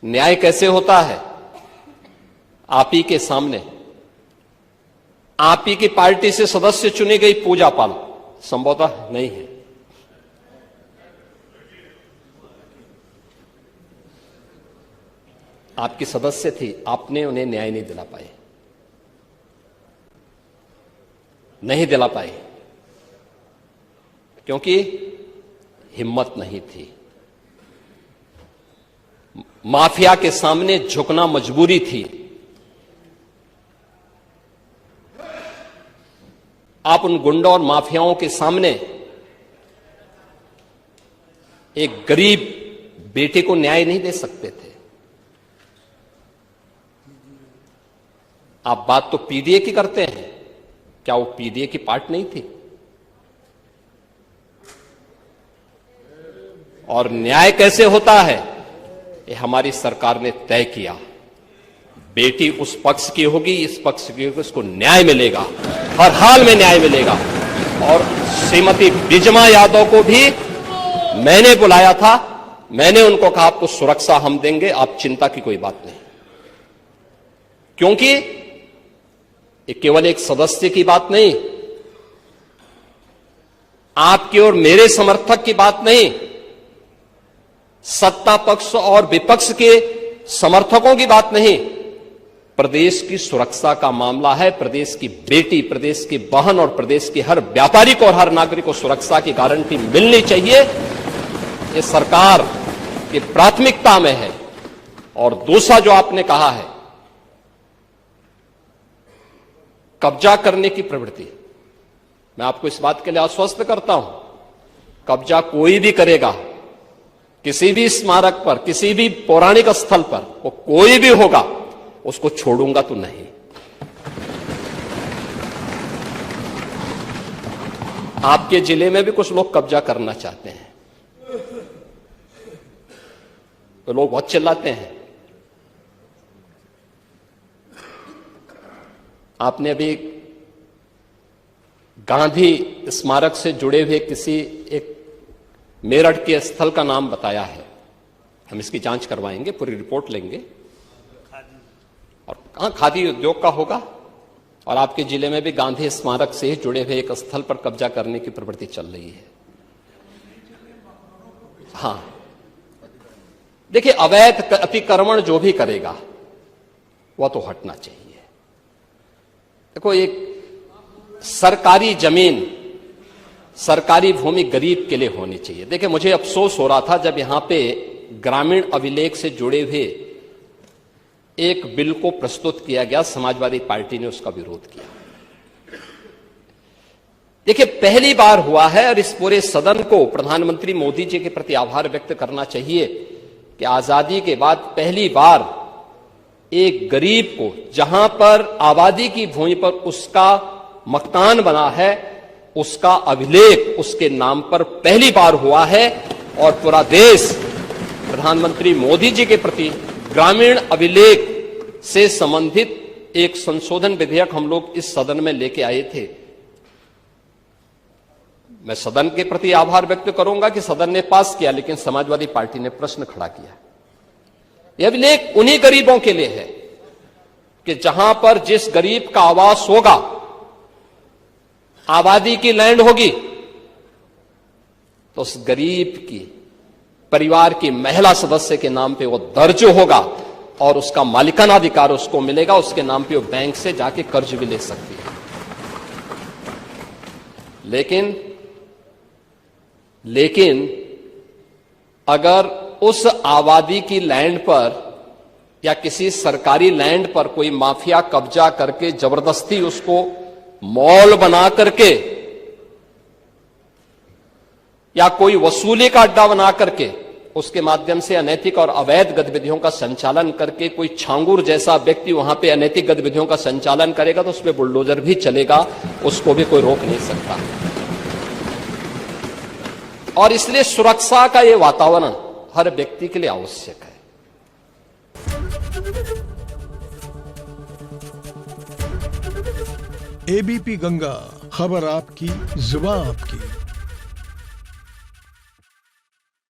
न्याय कैसे होता है? आप ही के सामने आप ही की पार्टी से सदस्य चुनी गई पूजा पाल संभवतः नहीं है। आपकी सदस्य थी, आपने उन्हें न्याय नहीं दिला पाए, नहीं दिला पाए क्योंकि हिम्मत नहीं थी। माफिया के सामने झुकना मजबूरी थी। आप उन गुंडों और माफियाओं के सामने एक गरीब बेटे को न्याय नहीं दे सकते थे। आप बात तो पीडीए की करते हैं, क्या वो पीडीए की पार्ट नहीं थी? और न्याय कैसे होता है ये हमारी सरकार ने तय किया। बेटी उस पक्ष की होगी, इस पक्ष की होगी, उसको न्याय मिलेगा, हर हाल में न्याय मिलेगा। और श्रीमती बिजमा यादव को भी मैंने बुलाया था, मैंने उनको कहा आपको सुरक्षा हम देंगे, आप चिंता की कोई बात नहीं। क्योंकि ये केवल एक सदस्य की बात नहीं, आपके और मेरे समर्थक की बात नहीं, सत्ता पक्ष और विपक्ष के समर्थकों की बात नहीं, प्रदेश की सुरक्षा का मामला है। प्रदेश की बेटी, प्रदेश की बहन और प्रदेश की हर व्यापारी को और हर नागरिक को सुरक्षा की गारंटी मिलनी चाहिए। ये सरकार की प्राथमिकता में है। और दूसरा जो आपने कहा है, कब्जा करने की प्रवृत्ति, मैं आपको इस बात के लिए आश्वस्त करता हूं, कब्जा कोई भी करेगा, किसी भी स्मारक पर, किसी भी पौराणिक स्थल पर, वो कोई भी होगा, उसको छोड़ूंगा तो नहीं। आपके जिले में भी कुछ लोग कब्जा करना चाहते हैं, तो लोग बहुत चिल्लाते हैं। आपने अभी गांधी स्मारक से जुड़े हुए किसी एक मेरठ के स्थल का नाम बताया है, हम इसकी जांच करवाएंगे, पूरी रिपोर्ट लेंगे। और कहां खादी उद्योग का होगा? और आपके जिले में भी गांधी स्मारक से ही जुड़े हुए एक स्थल पर कब्जा करने की प्रवृत्ति चल रही है। हां, देखिए, अवैध अतिक्रमण जो भी करेगा वह तो हटना चाहिए। देखो, एक सरकारी जमीन, सरकारी भूमि गरीब के लिए होनी चाहिए। देखिए, मुझे अफसोस हो रहा था जब यहां पे ग्रामीण अभिलेख से जुड़े हुए एक बिल को प्रस्तुत किया गया, समाजवादी पार्टी ने उसका विरोध किया। देखिए, पहली बार हुआ है, और इस पूरे सदन को प्रधानमंत्री मोदी जी के प्रति आभार व्यक्त करना चाहिए कि आजादी के बाद पहली बार एक गरीब को, जहां पर आबादी की भूमि पर उसका मकान बना है, उसका अभिलेख उसके नाम पर पहली बार हुआ है। और पूरा देश प्रधानमंत्री मोदी जी के प्रति ग्रामीण अभिलेख से संबंधित एक संशोधन विधेयक हम लोग इस सदन में लेके आए थे। मैं सदन के प्रति आभार व्यक्त करूंगा कि सदन ने पास किया, लेकिन समाजवादी पार्टी ने प्रश्न खड़ा किया। यह अभिलेख उन्हीं गरीबों के लिए है कि जहां पर जिस गरीब का आवास होगा, आबादी की लैंड होगी, तो उस गरीब की परिवार की महिला सदस्य के नाम पे वो दर्ज होगा और उसका मालिकाना अधिकार उसको मिलेगा। उसके नाम पे वो बैंक से जाके कर्ज भी ले सकती है। लेकिन अगर उस आबादी की लैंड पर या किसी सरकारी लैंड पर कोई माफिया कब्जा करके जबरदस्ती उसको मॉल बना करके या कोई वसूली का अड्डा बना करके उसके माध्यम से अनैतिक और अवैध गतिविधियों का संचालन करके कोई छांगुर जैसा व्यक्ति वहां पे अनैतिक गतिविधियों का संचालन करेगा, तो उस पर बुलडोजर भी चलेगा, उसको भी कोई रोक नहीं सकता। और इसलिए सुरक्षा का यह वातावरण हर व्यक्ति के लिए आवश्यक है। एबीपी गंगा, खबर आपकी, जुबान आपकी।